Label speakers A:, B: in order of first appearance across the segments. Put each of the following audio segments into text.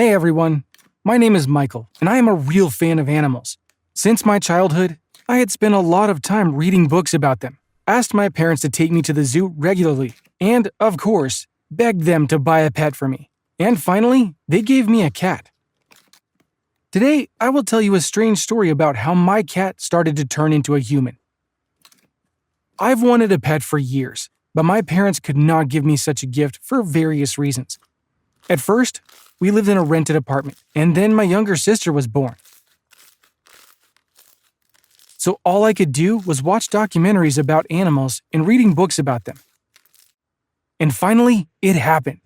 A: Hey everyone, my name is Michael, and I am a real fan of animals. Since my childhood, I had spent a lot of time reading books about them, asked my parents to take me to the zoo regularly, and, of course, begged them to buy a pet for me. And finally, they gave me a cat. Today, I will tell you a strange story about how my cat started to turn into a human. I've wanted a pet for years, but my parents could not give me such a gift for various reasons. At first, we lived in a rented apartment, and then my younger sister was born. So all I could do was watch documentaries about animals and reading books about them. And finally, it happened.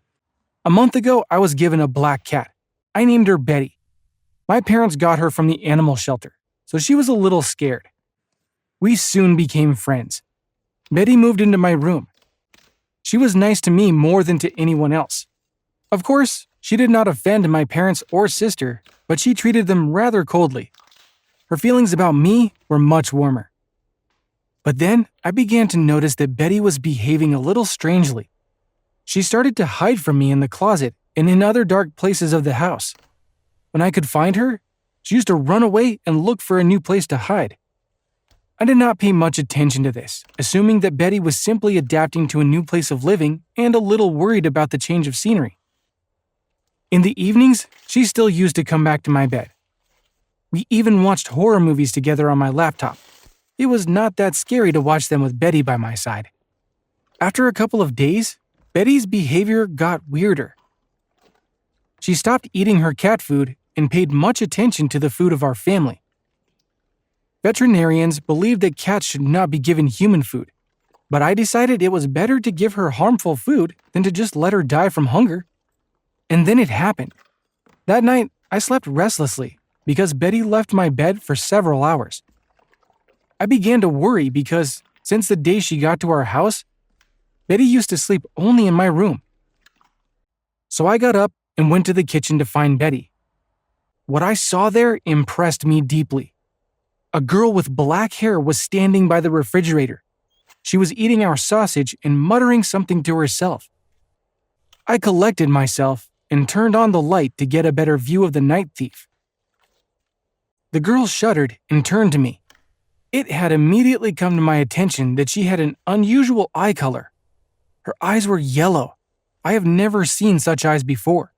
A: A month ago, I was given a black cat. I named her Betty. My parents got her from the animal shelter, so she was a little scared. We soon became friends. Betty moved into my room. She was nice to me more than to anyone else. Of course, she did not offend my parents or sister, but she treated them rather coldly. Her feelings about me were much warmer. But then I began to notice that Betty was behaving a little strangely. She started to hide from me in the closet and in other dark places of the house. When I could find her, she used to run away and look for a new place to hide. I did not pay much attention to this, assuming that Betty was simply adapting to a new place of living and a little worried about the change of scenery. In the evenings, she still used to come back to my bed. We even watched horror movies together on my laptop. It was not that scary to watch them with Betty by my side. After a couple of days, Betty's behavior got weirder. She stopped eating her cat food and paid much attention to the food of our family. Veterinarians believe that cats should not be given human food, but I decided it was better to give her harmful food than to just let her die from hunger. And then it happened. That night, I slept restlessly because Betty left my bed for several hours. I began to worry because, since the day she got to our house, Betty used to sleep only in my room. So I got up and went to the kitchen to find Betty. What I saw there impressed me deeply. A girl with black hair was standing by the refrigerator. She was eating our sausage and muttering something to herself. I collected myself and turned on the light to get a better view of the night thief. The girl shuddered and turned to me. It had immediately come to my attention that she had an unusual eye color. Her eyes were yellow. I have never seen such eyes before.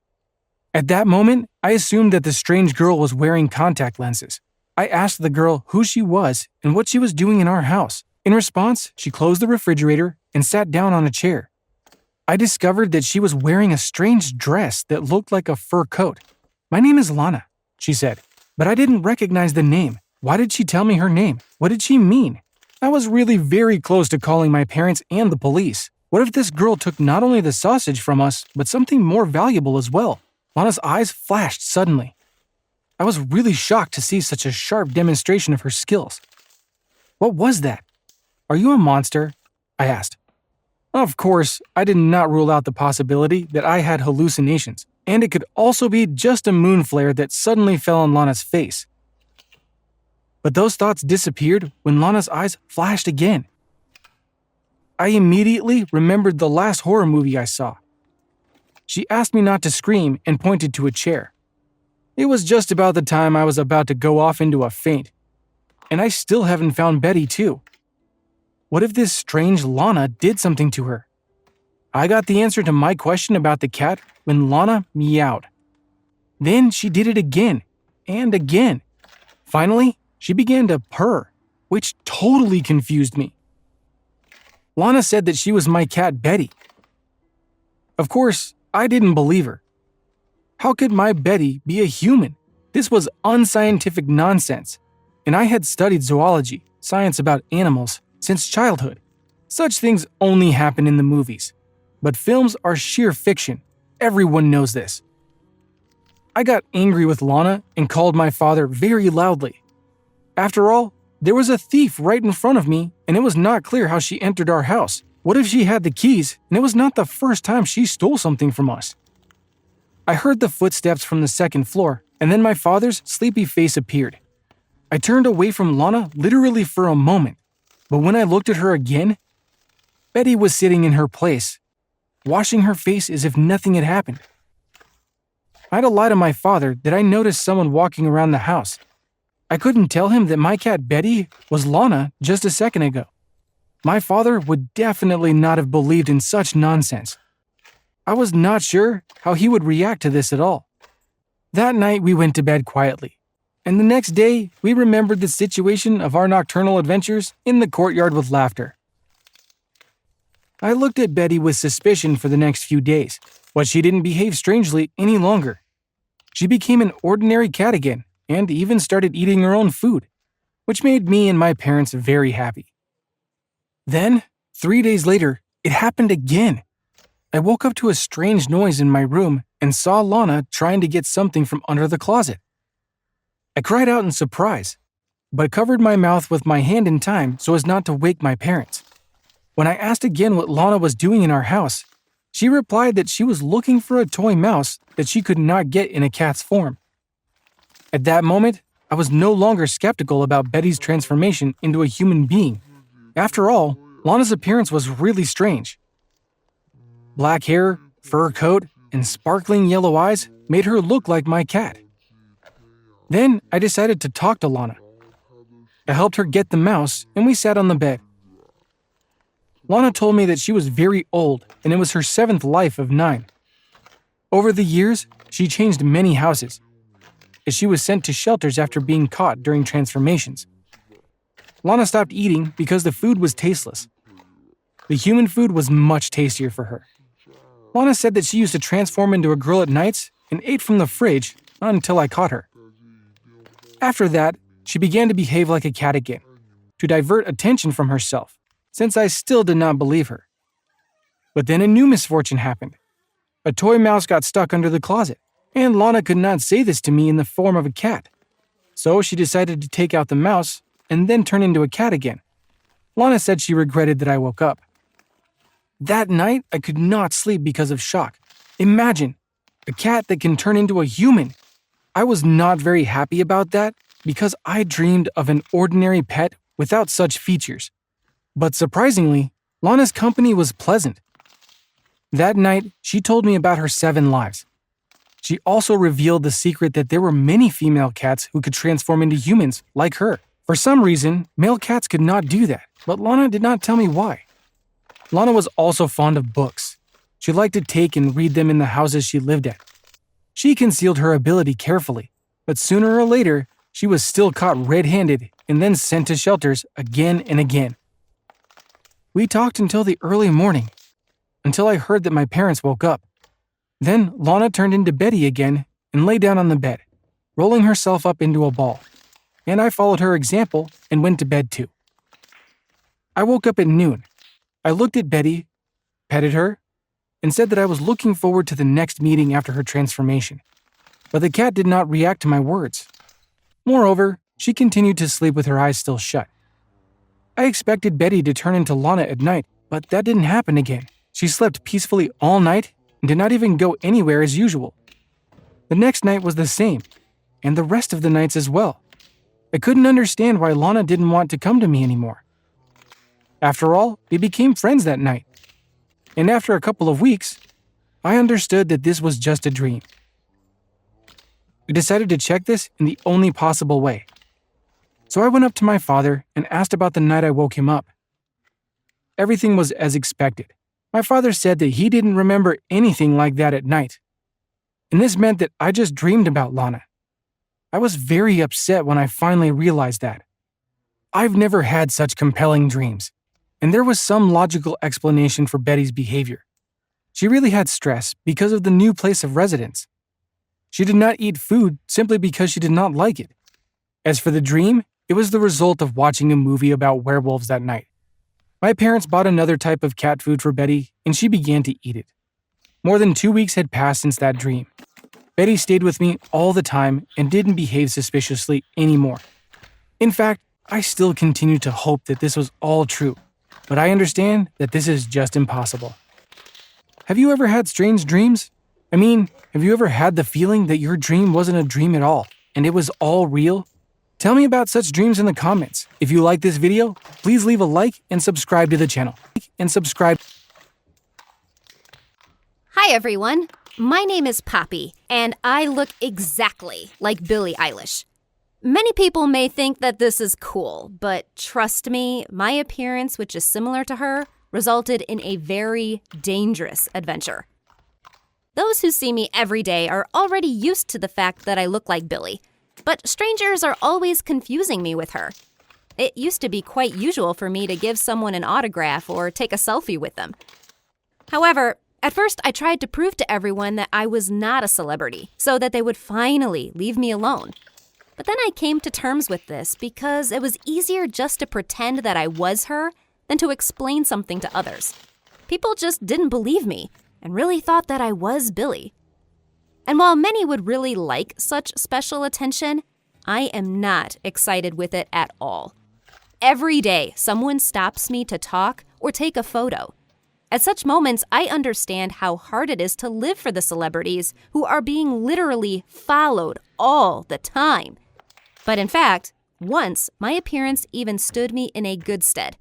A: At that moment, I assumed that the strange girl was wearing contact lenses. I asked the girl who she was and what she was doing in our house. In response, she closed the refrigerator and sat down on a chair. I discovered that she was wearing a strange dress that looked like a fur coat. "My name is Lana," she said, but I didn't recognize the name. Why did she tell me her name? What did she mean? I was really very close to calling my parents and the police. What if this girl took not only the sausage from us, but something more valuable as well? Lana's eyes flashed suddenly. I was really shocked to see such a sharp demonstration of her skills. "What was that? Are you a monster?" I asked. Of course, I did not rule out the possibility that I had hallucinations, and it could also be just a moon flare that suddenly fell on Lana's face. But those thoughts disappeared when Lana's eyes flashed again. I immediately remembered the last horror movie I saw. She asked me not to scream and pointed to a chair. It was just about the time I was about to go off into a faint. And I still haven't found Betty, too. What if this strange Lana did something to her? I got the answer to my question about the cat when Lana meowed. Then she did it again and again. Finally, she began to purr, which totally confused me. Lana said that she was my cat Betty. Of course, I didn't believe her. How could my Betty be a human? This was unscientific nonsense, and I had studied zoology, science about animals, since childhood. Such things only happen in the movies, but films are sheer fiction. Everyone knows this. I got angry with Lana and called my father very loudly. After all, there was a thief right in front of me, and it was not clear how she entered our house. What if she had the keys, and it was not the first time she stole something from us? I heard the footsteps from the second floor, and then my father's sleepy face appeared. I turned away from Lana literally for a moment, but when I looked at her again, Betty was sitting in her place, washing her face as if nothing had happened. I had to lie to my father that I noticed someone walking around the house. I couldn't tell him that my cat Betty was Lana just a second ago. My father would definitely not have believed in such nonsense. I was not sure how he would react to this at all. That night we went to bed quietly, and the next day we remembered the situation of our nocturnal adventures in the courtyard with laughter. I looked at Betty with suspicion for the next few days, but she didn't behave strangely any longer. She became an ordinary cat again, and even started eating her own food, which made me and my parents very happy. Then, 3 days later, it happened again. I woke up to a strange noise in my room and saw Lana trying to get something from under the closet. I cried out in surprise, but covered my mouth with my hand in time so as not to wake my parents. When I asked again what Lana was doing in our house, she replied that she was looking for a toy mouse that she could not get in a cat's form. At that moment, I was no longer skeptical about Betty's transformation into a human being. After all, Lana's appearance was really strange. Black hair, fur coat, and sparkling yellow eyes made her look like my cat. Then I decided to talk to Lana. I helped her get the mouse, and we sat on the bed. Lana told me that she was very old, and it was her 7th life of 9. Over the years, she changed many houses, as she was sent to shelters after being caught during transformations. Lana stopped eating because the food was tasteless. The human food was much tastier for her. Lana said that she used to transform into a girl at nights and ate from the fridge until I caught her. After that, she began to behave like a cat again, to divert attention from herself, since I still did not believe her. But then a new misfortune happened. A toy mouse got stuck under the closet, and Lana could not say this to me in the form of a cat. So she decided to take out the mouse and then turn into a cat again. Lana said she regretted that I woke up. That night, I could not sleep because of shock. Imagine, a cat that can turn into a human. I was not very happy about that because I dreamed of an ordinary pet without such features. But surprisingly, Lana's company was pleasant. That night, she told me about her 7 lives. She also revealed the secret that there were many female cats who could transform into humans, like her. For some reason, male cats could not do that, but Lana did not tell me why. Lana was also fond of books. She liked to take and read them in the houses she lived at. She concealed her ability carefully, but sooner or later, she was still caught red-handed and then sent to shelters again and again. We talked until the early morning, until I heard that my parents woke up. Then Lana turned into Betty again and lay down on the bed, rolling herself up into a ball, and I followed her example and went to bed too. I woke up at noon. I looked at Betty, petted her, and said that I was looking forward to the next meeting after her transformation. But the cat did not react to my words. Moreover, she continued to sleep with her eyes still shut. I expected Betty to turn into Lana at night, but that didn't happen again. She slept peacefully all night and did not even go anywhere as usual. The next night was the same, and the rest of the nights as well. I couldn't understand why Lana didn't want to come to me anymore. After all, we became friends that night. And after a couple of weeks, I understood that this was just a dream. I decided to check this in the only possible way. So I went up to my father and asked about the night I woke him up. Everything was as expected. My father said that he didn't remember anything like that at night. And this meant that I just dreamed about Lana. I was very upset when I finally realized that. I've never had such compelling dreams. And there was some logical explanation for Betty's behavior. She really had stress because of the new place of residence. She did not eat food simply because she did not like it. As for the dream, it was the result of watching a movie about werewolves that night. My parents bought another type of cat food for Betty, and she began to eat it. More than 2 weeks had passed since that dream. Betty stayed with me all the time and didn't behave suspiciously anymore. In fact, I still continue to hope that this was all true. But I understand that this is just impossible. Have you ever had strange dreams? I mean, have you ever had the feeling that your dream wasn't a dream at all, and it was all real? Tell me about such dreams in the comments. If you like this video, please leave a like and subscribe to the channel.
B: Hi Hi everyone, my name is Poppy, and I look exactly like Billie Eilish. Many people may think that this is cool, but trust me, my appearance, which is similar to her, resulted in a very dangerous adventure. Those who see me every day are already used to the fact that I look like Billie, but strangers are always confusing me with her. It used to be quite usual for me to give someone an autograph or take a selfie with them. However, at first I tried to prove to everyone that I was not a celebrity, so that they would finally leave me alone. But then I came to terms with this because it was easier just to pretend that I was her than to explain something to others. People just didn't believe me and really thought that I was Billie. And while many would really like such special attention, I am not excited with it at all. Every day, someone stops me to talk or take a photo. At such moments, I understand how hard it is to live for the celebrities who are being literally followed all the time. But in fact, once, my appearance even stood me in a good stead.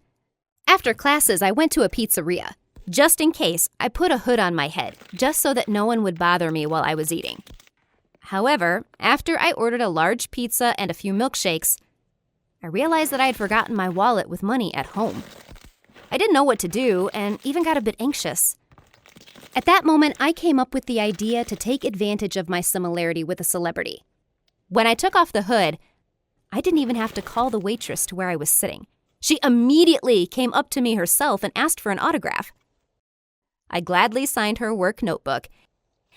B: After classes, I went to a pizzeria. Just in case, I put a hood on my head, just so that no one would bother me while I was eating. However, after I ordered a large pizza and a few milkshakes, I realized that I had forgotten my wallet with money at home. I didn't know what to do and even got a bit anxious. At that moment, I came up with the idea to take advantage of my similarity with a celebrity. When I took off the hood, I didn't even have to call the waitress to where I was sitting. She immediately came up to me herself and asked for an autograph. I gladly signed her work notebook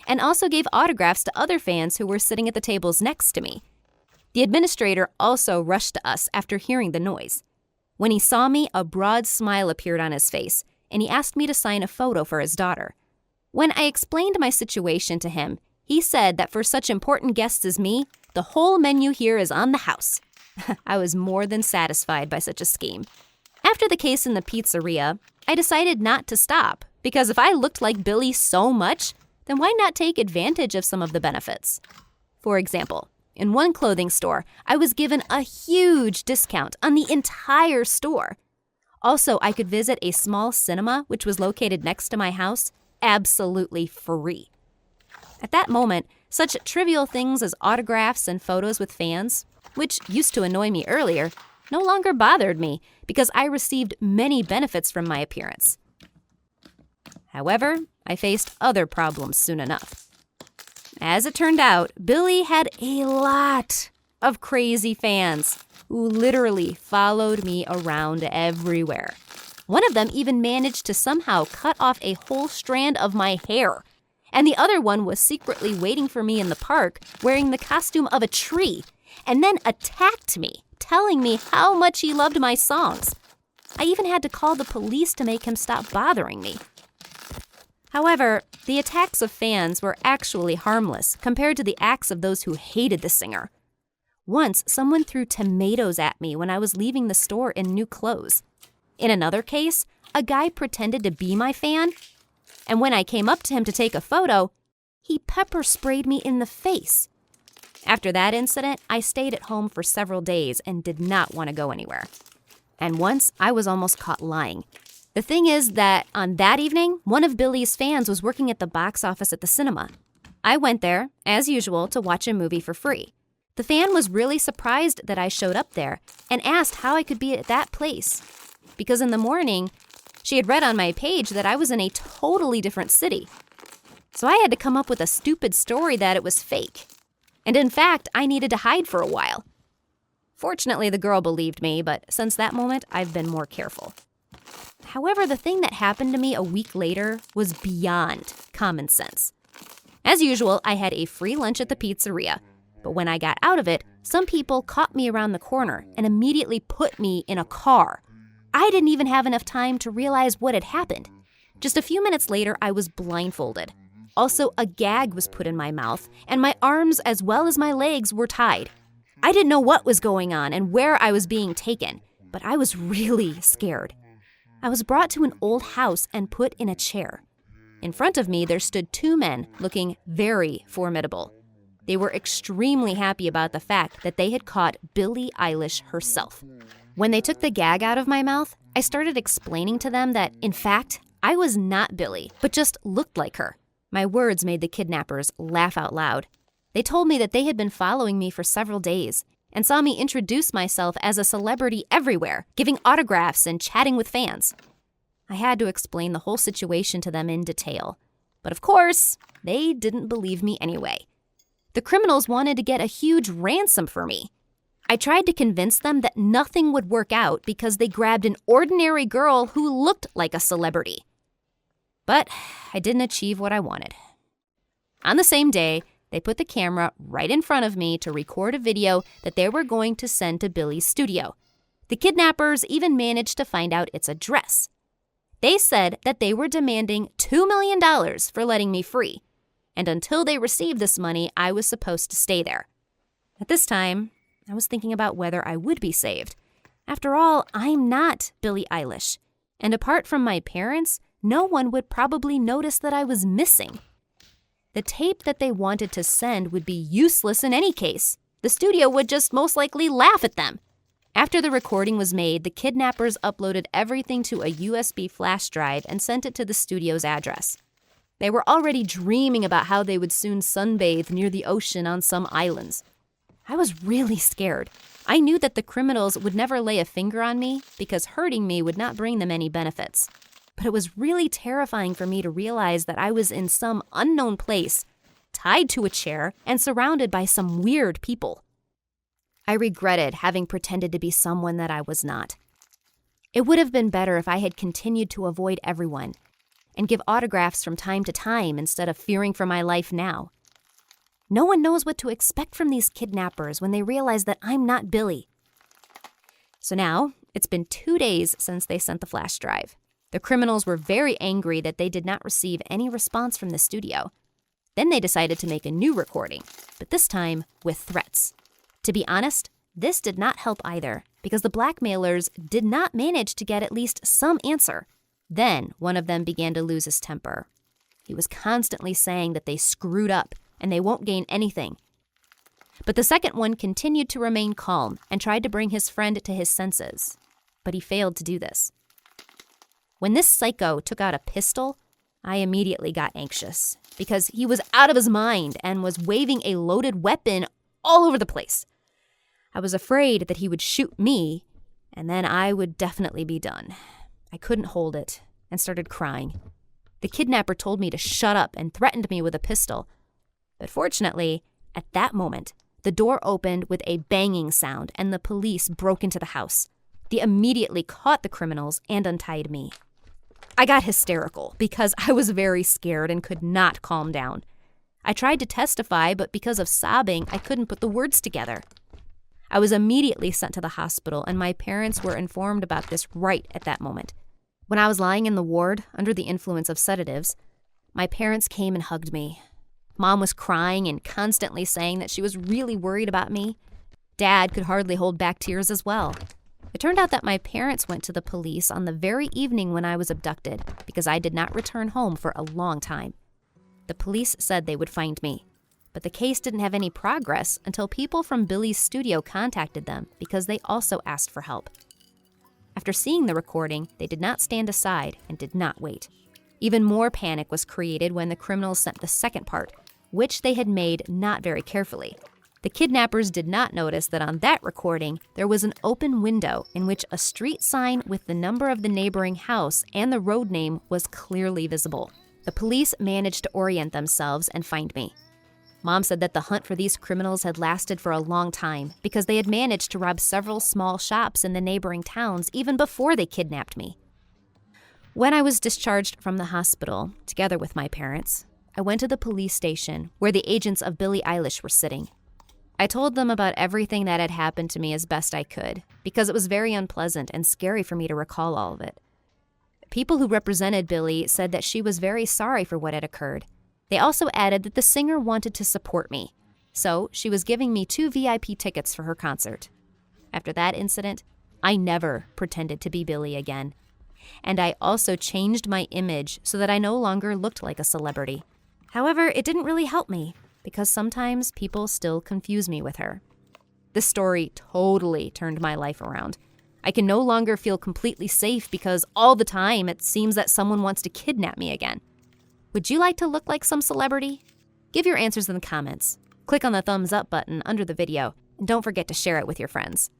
B: and also gave autographs to other fans who were sitting at the tables next to me. The administrator also rushed to us after hearing the noise. When he saw me, a broad smile appeared on his face, and he asked me to sign a photo for his daughter. When I explained my situation to him, he said that for such important guests as me, the whole menu here is on the house. I was more than satisfied by such a scheme. After the case in the pizzeria, I decided not to stop, because if I looked like Billie so much, then why not take advantage of some of the benefits? For example, in one clothing store, I was given a huge discount on the entire store. Also, I could visit a small cinema, which was located next to my house, absolutely free. At that moment, such trivial things as autographs and photos with fans, which used to annoy me earlier, no longer bothered me because I received many benefits from my appearance. However, I faced other problems soon enough. As it turned out, Billie had a lot of crazy fans who literally followed me around everywhere. One of them even managed to somehow cut off a whole strand of my hair, and the other one was secretly waiting for me in the park wearing the costume of a tree, and then attacked me, telling me how much he loved my songs. I even had to call the police to make him stop bothering me. However, the attacks of fans were actually harmless compared to the acts of those who hated the singer. Once, someone threw tomatoes at me when I was leaving the store in new clothes. In another case, a guy pretended to be my fan, and when I came up to him to take a photo, he pepper sprayed me in the face. After that incident, I stayed at home for several days and did not want to go anywhere. And once, I was almost caught lying. The thing is that on that evening, one of Billie's fans was working at the box office at the cinema. I went there, as usual, to watch a movie for free. The fan was really surprised that I showed up there and asked how I could be at that place. Because in the morning, she had read on my page that I was in a totally different city. So I had to come up with a stupid story that it was fake. And in fact, I needed to hide for a while. Fortunately, the girl believed me, but since that moment, I've been more careful. However, the thing that happened to me a week later was beyond common sense. As usual, I had a free lunch at the pizzeria, but when I got out of it, some people caught me around the corner and immediately put me in a car. I didn't even have enough time to realize what had happened. Just a few minutes later, I was blindfolded. Also, a gag was put in my mouth, and my arms as well as my legs were tied. I didn't know what was going on and where I was being taken, but I was really scared. I was brought to an old house and put in a chair. In front of me, there stood two men looking very formidable. They were extremely happy about the fact that they had caught Billie Eilish herself. When they took the gag out of my mouth, I started explaining to them that, in fact, I was not Billie, but just looked like her. My words made the kidnappers laugh out loud. They told me that they had been following me for several days and saw me introduce myself as a celebrity everywhere, giving autographs and chatting with fans. I had to explain the whole situation to them in detail. But of course, they didn't believe me anyway. The criminals wanted to get a huge ransom for me. I tried to convince them that nothing would work out because they grabbed an ordinary girl who looked like a celebrity. But I didn't achieve what I wanted. On the same day, they put the camera right in front of me to record a video that they were going to send to Billy's studio. The kidnappers even managed to find out its address. They said that they were demanding $2 million for letting me free, and until they received this money, I was supposed to stay there. At this time, I was thinking about whether I would be saved. After all, I'm not Billie Eilish, and apart from my parents, no one would probably notice that I was missing. The tape that they wanted to send would be useless in any case. The studio would just most likely laugh at them. After the recording was made, the kidnappers uploaded everything to a USB flash drive and sent it to the studio's address. They were already dreaming about how they would soon sunbathe near the ocean on some islands. I was really scared. I knew that the criminals would never lay a finger on me because hurting me would not bring them any benefits. But it was really terrifying for me to realize that I was in some unknown place, tied to a chair, and surrounded by some weird people. I regretted having pretended to be someone that I was not. It would have been better if I had continued to avoid everyone and give autographs from time to time instead of fearing for my life now. No one knows what to expect from these kidnappers when they realize that I'm not Billy. So now, it's been 2 days since they sent the flash drive. The criminals were very angry that they did not receive any response from the studio. Then they decided to make a new recording, but this time with threats. To be honest, this did not help either, because the blackmailers did not manage to get at least some answer. Then one of them began to lose his temper. He was constantly saying that they screwed up and they won't gain anything. But the second one continued to remain calm and tried to bring his friend to his senses. But he failed to do this. When this psycho took out a pistol, I immediately got anxious because he was out of his mind and was waving a loaded weapon all over the place. I was afraid that he would shoot me, and then I would definitely be done. I couldn't hold it and started crying. The kidnapper told me to shut up and threatened me with a pistol. But fortunately, at that moment, the door opened with a banging sound and the police broke into the house. They immediately caught the criminals and untied me. I got hysterical because I was very scared and could not calm down. I tried to testify, but because of sobbing, I couldn't put the words together. I was immediately sent to the hospital, and my parents were informed about this right at that moment. When I was lying in the ward under the influence of sedatives, my parents came and hugged me. Mom was crying and constantly saying that she was really worried about me. Dad could hardly hold back tears as well. It turned out that my parents went to the police on the very evening when I was abducted because I did not return home for a long time. The police said they would find me, but the case didn't have any progress until people from Billy's studio contacted them because they also asked for help. After seeing the recording, they did not stand aside and did not wait. Even more panic was created when the criminals sent the second part, which they had made not very carefully. The kidnappers did not notice that on that recording, there was an open window in which a street sign with the number of the neighboring house and the road name was clearly visible. The police managed to orient themselves and find me. Mom said that the hunt for these criminals had lasted for a long time because they had managed to rob several small shops in the neighboring towns even before they kidnapped me. When I was discharged from the hospital, together with my parents, I went to the police station where the agents of Billie Eilish were sitting. I told them about everything that had happened to me as best I could because it was very unpleasant and scary for me to recall all of it. People who represented Billie said that she was very sorry for what had occurred. They also added that the singer wanted to support me, so she was giving me 2 VIP tickets for her concert. After that incident, I never pretended to be Billie again. And I also changed my image so that I no longer looked like a celebrity. However, it didn't really help me because sometimes people still confuse me with her. This story totally turned my life around. I can no longer feel completely safe because all the time it seems that someone wants to kidnap me again. Would you like to look like some celebrity? Give your answers in the comments. Click on the thumbs up button under the video, and don't forget to share it with your friends.